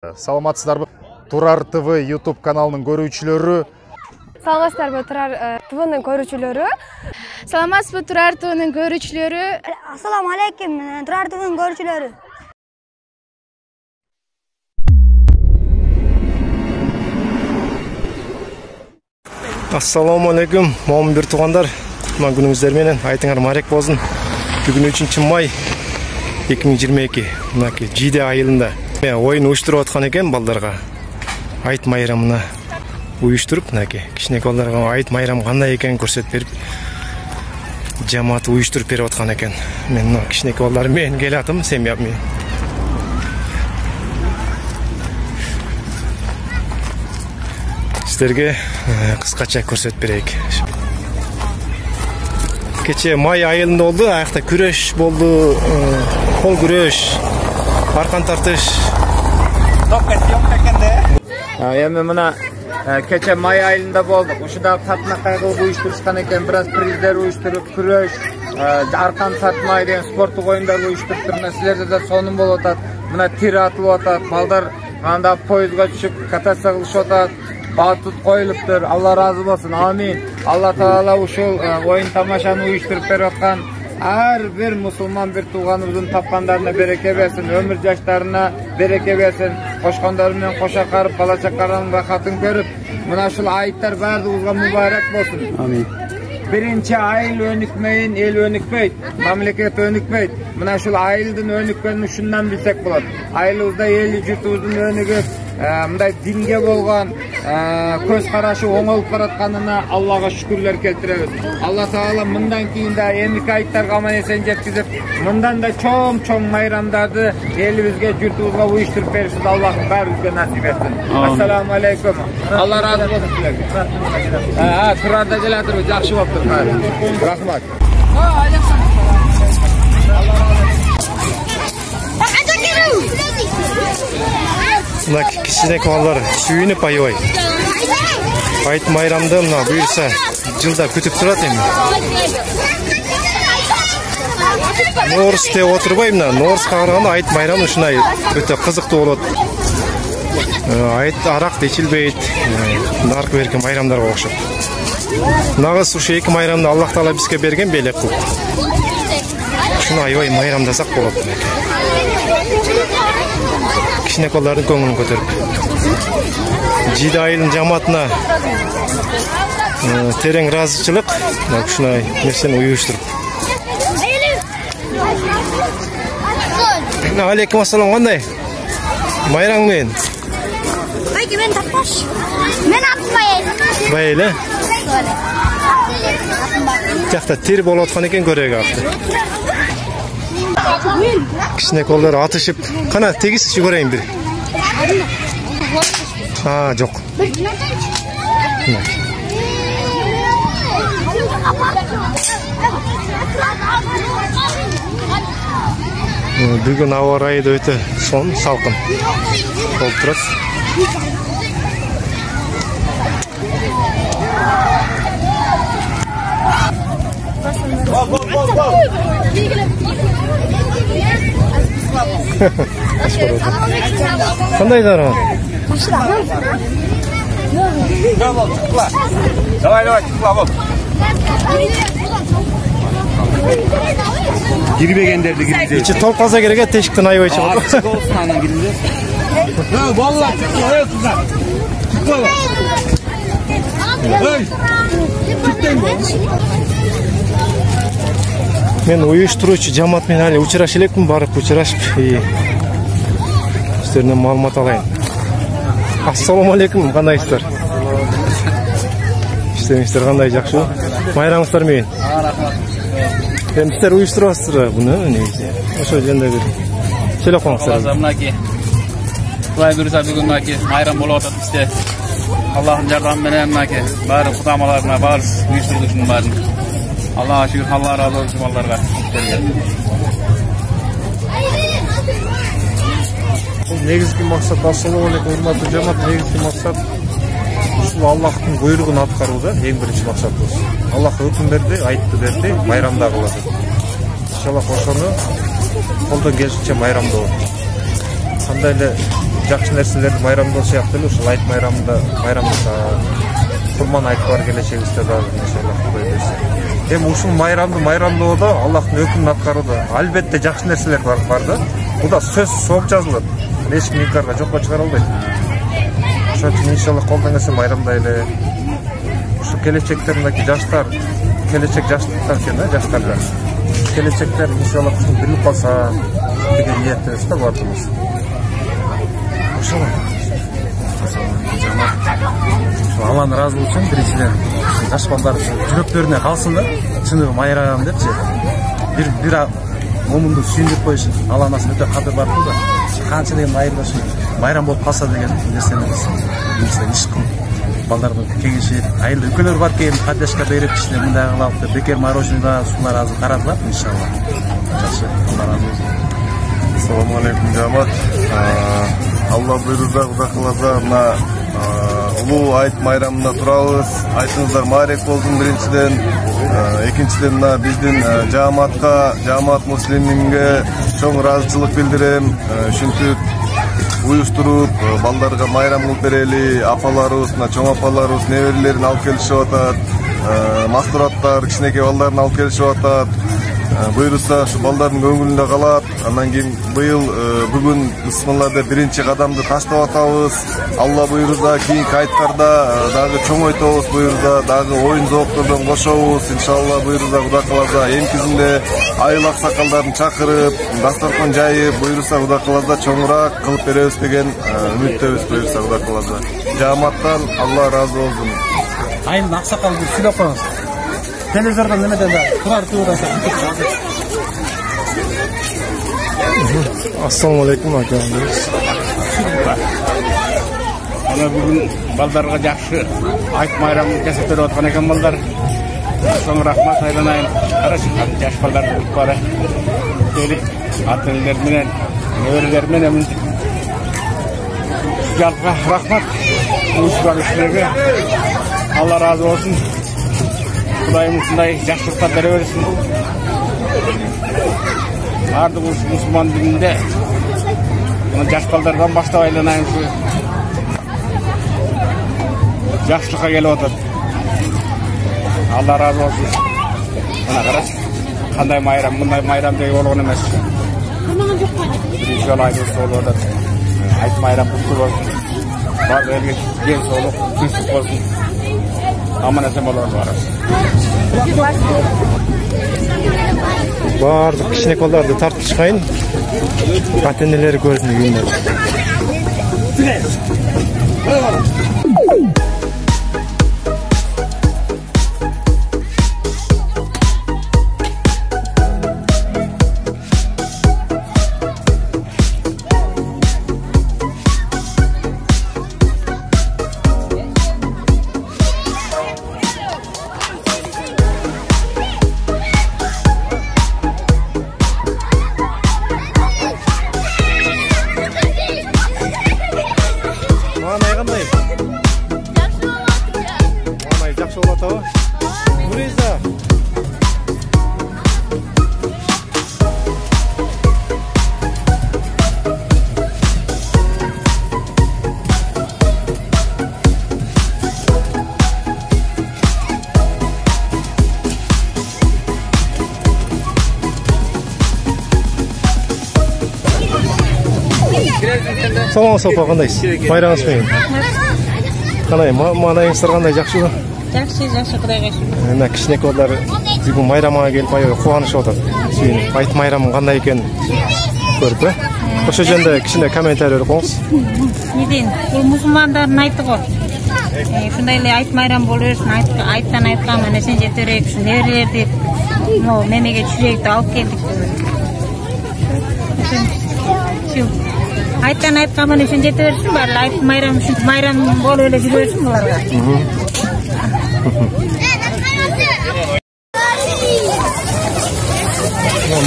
Саламатсыздарбы? Турар ТВ YouTube каналының көрүүчүлөрү. Саламатсыздарбы? Турар ТВнын көрүүчүлөрү. Саламатсызбы? Турар ТВнын көрүүчүлөрү. Ассаламу алейкум, Турар ТВнын көрүүчүлөрү. Assalamu alaikum, momun bir tuğanдар. Kutman gününüzler menen, aytыңар marek bolsun. Бүгүн 3 май 2022. Мынакей Жиде айылында ойын уюштуруп аткан экен балдарга. Айт майрамына уюштуруп, мынакей кичинекей балдарга айт майрам кандай экенин көрсөтүп берип, жамаат уюштуруп берип аткан экен. Мен мына кичинекей балдар менен келатым, семьям менен. Сіздерге кыскача көрсөтүп берейик. Кече май айылында болду, аякта күрөш болду, кол күрөш, аркан тартыш. Эми мына кече май айылында болдук. Ушуда татынакай кылып уюштурушкан экен, бир аз приздер уюштуруп, күрөш, аркан тартмай деген спорттук оюндар уюштуруптур. Мына силерде да сонун болуп атат. Мына тир атылып атат, балдар анда поездга түшүп кататься кылышып атат. Батут коюлуптур. Алла разы болсун. Амин. Алла Таала ушул оюн тамашаны уюштуруп берип аткан ар бир мусулман бир тууганыбыздын тапкандарына береке берсин, өмүр жаштарына береке берсин. Кошкондор менен кошо карып, бала чакаларынын рахатын көрүп, мына ушул айттар баардыгыбызга мубарак болсун. Амин. Birinci ayıl önükmeyin, el önükmeyt, memleket önükmeyt. Mına şul ayıldın önükmenini şundan bilsek bulat. Ayılımızda eli jurtubuzdun önügüp, mınдай dinge bolgan, көз карашы оңолуп баратканына Аллага шүкүрлөр келтиребиз. Алла Таала мындан кийин да эмки айттарга аман эсен жеткизип, мындан да чоң майрамдарды элибизге, журтубузга уюштуруп беришин Аллах баарыбызга насип этсин. Ассаламу алейкум. Алла разы болсун силерге. Турарда келатырбы, жакшы болуптур. Рахмат. Мына кичинекей балдар сүйүнүп аябай. Айт майрамды мына буюрса жылда күтүп турат эми. Норс деп отурбай, мына Норска караганда айт майрамы ушундай өтө кызыктуу болот. Айт арак ичилбейт, наркы берген майрамдарга окшоп. Нагыз ушу эки майрамды Аллах Таала бизге берген белек кылып. Ушуну аябай майрамдасак болот. Кичинекей балдардын көңүлүн көтөрүп. Жиде айылынын жамаатына терең ыраазычылык ушундай нерсени уюштуруп. Алейкум ассалам, кандай? Майраң менен? Айки мен таппаш. Мен атым Бай эле? Жакта тир болуп аткан экен көрөйүк акты. Кичинекей балдар атышып, кана тегизчи көрөйүн бир. Жок. Бүгүн аба ырайы да өтө салкын болуп турат. Кандайдар? Давай, çıkla bol. Girmegендерди киргизет. İçi толуп калса керек эт, тешиктен аябай чыгат. Ачык болсун анан киргизет. Балалар, çıkla, кыздар. Çıkla. Эй. Çıktın. Мен уюштуруучу жамаат менен али учурашып элекмин, барып учурашып, сиздерден маалымат алайын. Ассаламу алейкум, кандайсыздар? Иштемиңиздер кандай, жакшыбы? Майрамыңыздар менен. Эми сиздер уюштуруп атасыздар буну, негизи. Ошо жерде бир сүйлөп коңуздар. Мынакей. Кудай буюрса бүгүн мынакей майрам болуп атат бизде. Аллахтын жардамы менен мынакей баары кутамаларына баарыбыз уюштурдук ушунун баарын. Аллага шүгүр, Алла разы болсун балдарга. Негизги максат, ассаламу алейкум, урматтуу жамаат, негизги максат ушул Аллахтын буйругун аткаруу да эң биринчи максат болсун. Аллах өкүм берди, айтты берди, майрамда кылат. Иншаллах ошону колдон келишинче майрамдоо. Кандай эле жакшы нерселерди майрамдоо сыяктуу эле ушул айт майрамында курман айтып бар келечегибизде дагы иншалла Кудай берсе. Эми ушул майрамдоодо Аллахтын өкүмүн аткарууда албетте жакшы нерселер бар да. Бул да сөз сооп жазылат. Эч ким инкарга жокко чыгара албайт. Ошон үчүн иншалла колдон келсе майрамдайлы. Ушул келечектериндеги жаштар, келечек жаштар экен да, жаштарга. Келечектер иншалла ушул билип калса деген ниеттебиз да бардыгыбыз. Ошол. Алланын ыраазылыгы үчүн биринчиден жаш балдар жүрөктөрүнө калсын да, чыныбы майрам депчи. Бир момунду сүйүндүрүп коюш Алланын асына өтө кадыр бар да. Канча деген айырмашылык майрам болуп калса деген нерсени биз иш кылып балдарды кеңешип, айыл өлкөлөр бар экен, поддержка берип кичине мындай кылалык деп бекер мороженое ушулар азыр карадылар иншалла. Жакшы, Алла ыраазы болсун. Ассаламу алейкум жамаат. Алла буйрса, Кудай кылса, мына улуу айт майрамында турабыз. Айтыңыздар маарек болсун биринчиден. Экинчиден мына биздин жамаат муслиминге чоң ыраазычылык билдирем. Ушинтип уюштуруп балдарга майрам кылып берели, апаларыбыз, мына чоң апаларыбыз неберелерин алып келишип атат. Мастураттар кичинекей балдарын алып келишип атат. Буйрса şu балдардын көңүлүндө калат. Андан кийин быйыл бүгүн бисмилладе биринчи кадамды таштап атабыз. Алла буйрса кийинки айттарда дагы чоңойтобуз, буйрса дагы оюн зооктордон кошобуз. Иншалла буйрса Кудай кылса эмкизинде айыл аксакалдарын чакырып, дастаркан жайып, буйрса Кудай кылса чоңураак кылып беребиз деген үмүттөбүз буйрса Кудай кылса. Жааматтан Алла ыраазы болсун. Айылдын аксакалды сүйлөп коюңуз. Телевизордан немеден да турар туудан Assalamu alaikum aka. Ana бүгүн балдарга жакшы айт майрамын жасап берип аткан экен балдар. Чоң рахмат айланайын. Карашы, жаш балдарды уруп бара. Кели ата-энелер менен, неберелер менен жалпы рахмат. Уюштургучуларга Алла ыраазы болсун. Кудайым ушундай жакшылыктар бере берсин. Бардык мусулман дининде жаш балдардан баштап айланайын ушу жакшылыкка келип атат. Алла ыраазы болсун. Мына карашы, кандай майрам, мындай майрам деген болгон эмес. Биринчи жолу айтып болуп атат. Айт майрам куттуу болсун. Бардык элге кең соолук, тынчтык болсун. Аман эсен болорун барабыз. Бардык кичинекей балдарды тартып чыгайын. Ата-энелери көрсүн үйүндө. Саламатсыз апа, кандайсыз? Майраңыз менен. Кандай, маанайыңыздар кандай, жакшыбы? Жакшы, Кудайга шүкүр. Мына кичинекей балдар бүгүн майрамга келип аябай кубанышып атат. Сүйүнүп, айт майрамы кандай экенин көрүп, ошол жөнүндө кичине комментарий берип коюңуз. Неден? Бул мусулмандардын айты го. Ушундай эле айт майрам боло берсин, айттан айткан нерсени жете берейик, ушу неберелерди могу мемеге түшүрөйүк деп алып келдик. Айттан айткан нерсени жете берсин, баары айт майрам үчүн майрам болуп эле жүрө берсин буларга.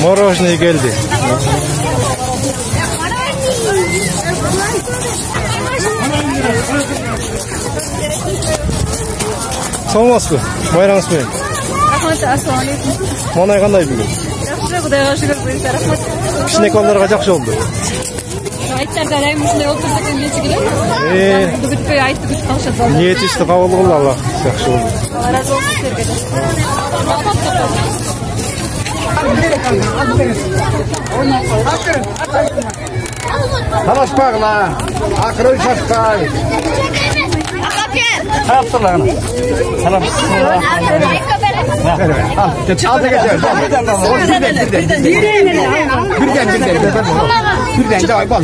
Мороженое geldi. Саламатсызбы? Майраңыз менен. Рахмат, ассаламу алейкум. Монай кандай бүгүн? Жакшы, Кудайга шүгүр, буюрса рахмат. Кичинекей балдарга жакшы болду. Aytlarda дайым ушундай отурса экен дечи келет. Бүтпөй айтты күч калышат. Ниетишти кабыл кыл, Алла жакшы болду. Алла разы болсун силерге да. Талашпагыла. Акырын шашпай. Таптырлар. Салам. Алды geçer. Birden давай бал.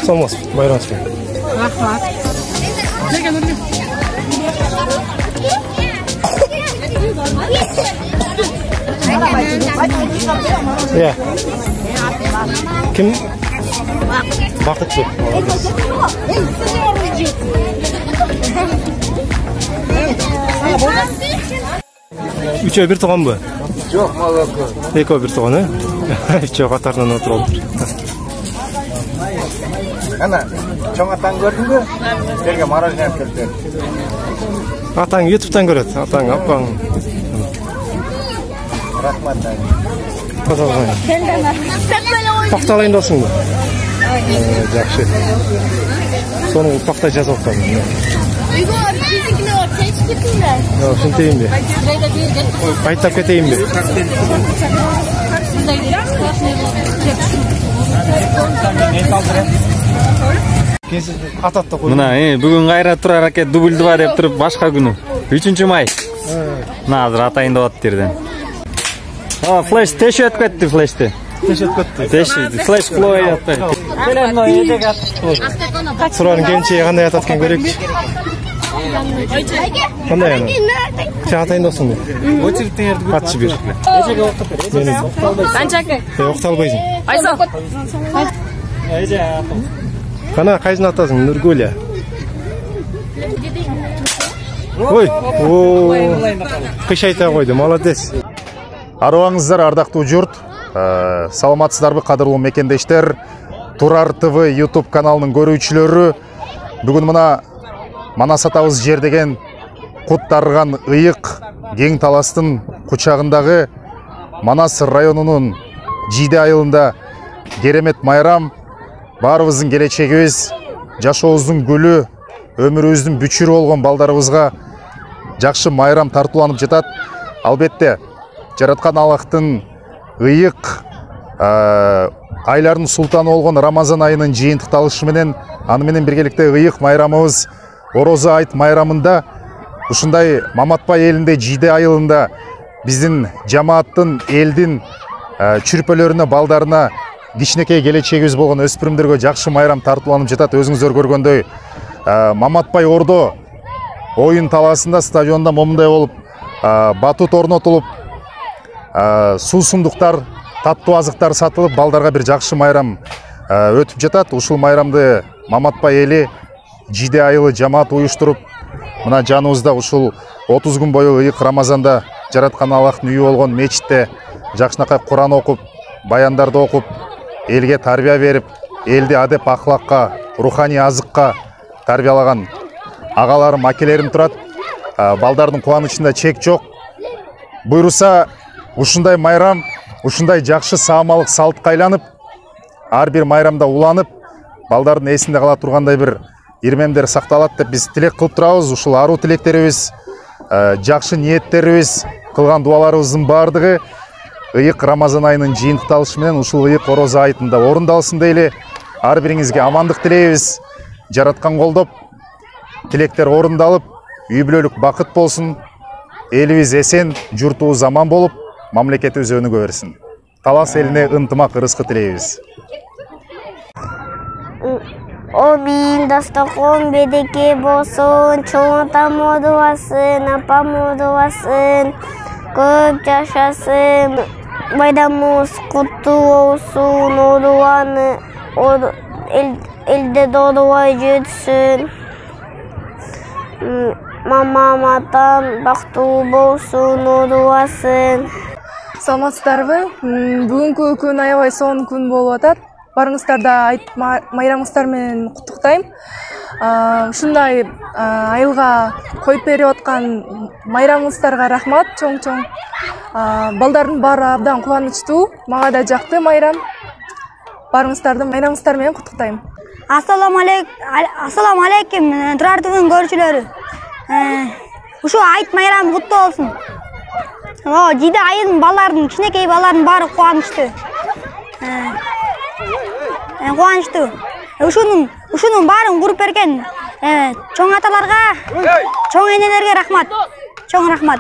Salmaz, bayramsın. Rahmat. Ya. Kim? Bakıtlı. Üçe bir toğan mı? Yok malakı. Eko bir toğanı. Üçe katarından oturalım. Ana, çoğun atan gördün mü? Serge maraj ne yaptırdı? Atan YouTube'dan görüyordu. Atan appan. Rahmat. Kazalgan. Paktalayın olsun bu. Жақсы. Соның пақта жазып отқан. Шынтейін бе? Айттап кетейін бе? Мына, бүгін қайра тұрар әке дубльді бар деп тұрып башқа күні. 3 май. Мына азыр атайын да оттерден. Флеш теш өтіп кетті флешті. Флеш қылой атты. Сұрарын кеншеге қандай ататкен көрекші? Қандай ана? Сен атайын досың бе? Атшы бер. Қаншаке? Оқталбайсың. Айсал. Қана қайсын атасың? Нұргөлия. Ой, қыш айта қойды, молодец. Аруаңыздар, ардақты жұрт. Саламатсыздар бі, қадірлі мекендештер. Турар ТВ YouTube каналының көрүүчүлөрү. Бүгін мына Манас атабыз жердеген кут тарыган ыйык кең таластын кучагындагы Манас районунун Жиде айылында керемет майрам. Баарыбыздын келечегибиз, жашообуздун гүлү, өмүрүбүздүн бүчүрү болгон балдарыбызга жакшы майрам тартууланып жатат. Албетте, жараткан Аллахтын ыйык айлардын султаны болгон Рамазан айынын жыйынтыкталышы менен, аны менен биргеликте ыйык майрамыбыз Ороза айт майрамында ушундай Маматбай элинде Жиде айылында биздин жамааттын, элдин чүрпөлөрүнө, балдарына, кичинекей келечегибиз болгон өспүрүмдөргө жакшы майрам тартууланып жатат. Өзүңүздөр көргөндөй, Маматбай Ордо оюн талаасында, стадионда момундай болуп, батут орнотулуп, суусундуктар, таттуу азыктар сатылып, балдарга бир жакшы майрам өтүп жатат. Ушул майрамды Маматбай эли Жиде айылы жамаат уюштуруп, мына жаныбызда ушул 30 күн бою ыйык Рамазанда жараткан Аллахтын үйү болгон мечитте жакшынакай Куран окуп, баяндарды окуп, элге тарбия берип, элди адеп ахлакка, руханий азыкка тарбиялаган агаларым, акелерим турат. Балдардын кубанычында чек жок. Буйруса ушундай майрам, ушундай жакшы саамалык салтка айланып, ар бир майрамда уланып, балдардын эсинде кала тургандай бир ирмемдер сакталат деп биз тилек кылып турабыз. Ушул аруу тилектерибиз, жакшы ниеттерибиз, кылган дуаларыбыздын бардыгы ыйык Рамазан айынын жыйынтыкталышы менен ушул ыйык Ороза айтында орундалсын дейли. Ар бириңизге амандык тилейбиз. Жараткан колдоп, тилектер орундалып, үй бүлөлүк бакыт болсун. Элибиз эсен, журтубуз аман болуп, мамлекетибиз өнүгө берсин. Талас элине ынтымак, ырыскы тилейбиз. O min dastakon bedeke bolsun, çoğun atam odubasın, apam odubasın, köp yaşasın. Bayramımız kutlu olsun, oduvanı elde doğduğu жетсін. Мамам атам бактылуу болсун, одубасын. Саламатсыздарбы? Бүгүнкү күн аябай сонун күн болуп атат. Барыңыздарда айт майрамыңыздар менен куттуктайм. Ушундай айылга коюп берип аткан майрамыңыздарга рахмат, чоң-чоң. Балдардын баары абдан кубанычтуу. Мага да жакты майрам. Барыңыздарды майрамыңыздар менен куттуктайм. Assalamu alaikum, Turar TV'nin görüşülörü. Uşu ayt mayram kutlu olsun. Jide ayılın balarının, kişinekey balarının bari kuanıştı. Kuanıştı. Uşunun barın kurup berken çoğun atalarga, çoğun enelerge rahmat. Çoğun rahmat.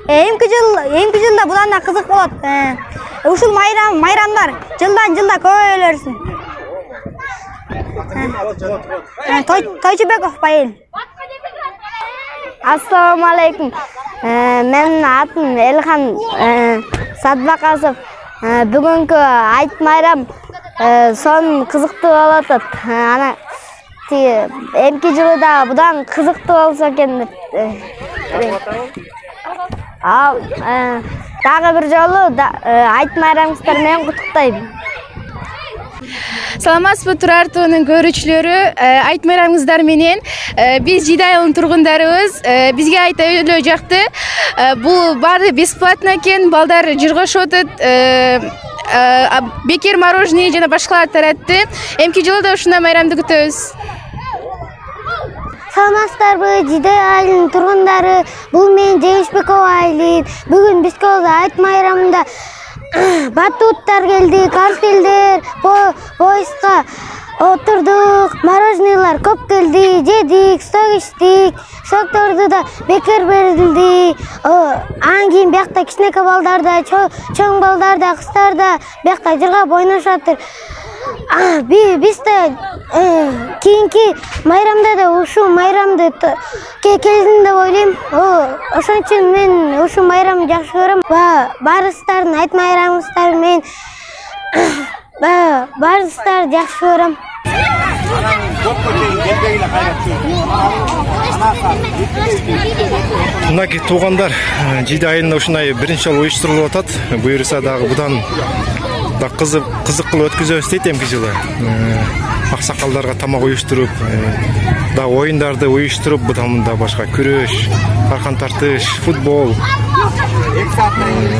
Emki жылда budan da kızık bolat. Uşul mayramlar жылda köylörüsün. Toychubekov Bayil. Assalamu alaikum. Men atım Elhan Sadbaqasov. Бүгүнкү айт майрам son кызыктуу болуп атат. Ана эмки жылы да будан кызыктуу болсо экен деп. Дагы бир жолу айт майрамыңыздар менен куттуктайм. Саламатсызбы Турар ТV'nin көрүүчүлөрү, айт майрамыңыздар менен биз Жиде айылынын тургундарыбыз. Бизге айт өйдө жакты. Бул баары бесплатно экен, балдар жыргашып атат. Бекер мороженое жана башкалар таратты. Эмки жылы да ушундай майрамды күтөбүз. Саламатсыздарбы Жиде айылынын тургундары, бул мен Жеңишбекова Айлин. Бүгүн биз айт майрамында батуттар келди, карселдер, поездга отурдук, мороженелер көп келди, жедик, сок ичтик, сокторду да бекер берилди. Анан кийин биякта кичинекей балдар да, чоң балдар да, кыздар да биякта жыргап ойношотур. Биз да кийинки майрамда да ушу майрамды келдим деп ойлойм. Ошон үчүн мен ушу майрамды жакшы көрөм. Баарыңыздардын айт майрамыңыздар менен баарыңыздарды жакшы көрөм. Мынакей туугандар, Жиде айылында ушундай биринчи жолу уюштурулуп атат. Буюрса дагы будан да кызык кылып өткүзөбүз дейт эмки жылы. Аксакалдарга тамак уюштуруп, да оюндарды уюштуруп, будан мында башка күрөш, аркан тартыш, футбол,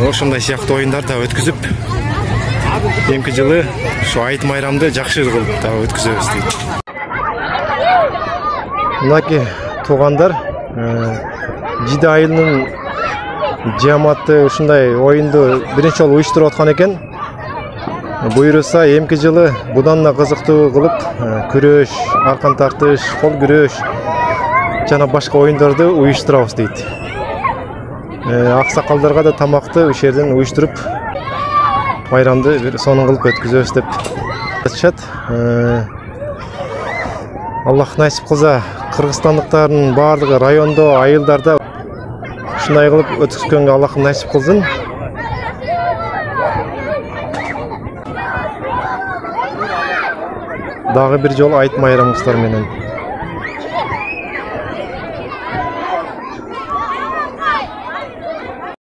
ошондой сыяктуу оюндар да өткүзүп, эмки жылы ушу айт майрамды жакшы кылып да өткүзөбүз дейт. Мынакей туугандар, Жиде айылынын жамааты ушундай оюнду биринчи жолу уюштуруп аткан экен. Буйруса эмки жылы будан да кызыктуу кылып, күрөш, аркан тартыш, кол күрөш жана башка оюндарды уюштурабыз дейт. Аксакалдарга да тамакты ушул жерден уюштуруп, майрамды бир сонун кылып өткүзөбүз деп айтышат. Аллах насип кылса, кыргызстандыктардын баардыгы райондо, айылдарда ушундай кылып өткүзгөнгө Аллах насип кылсын. Дагы бир жолу айт майрамыңыздар менен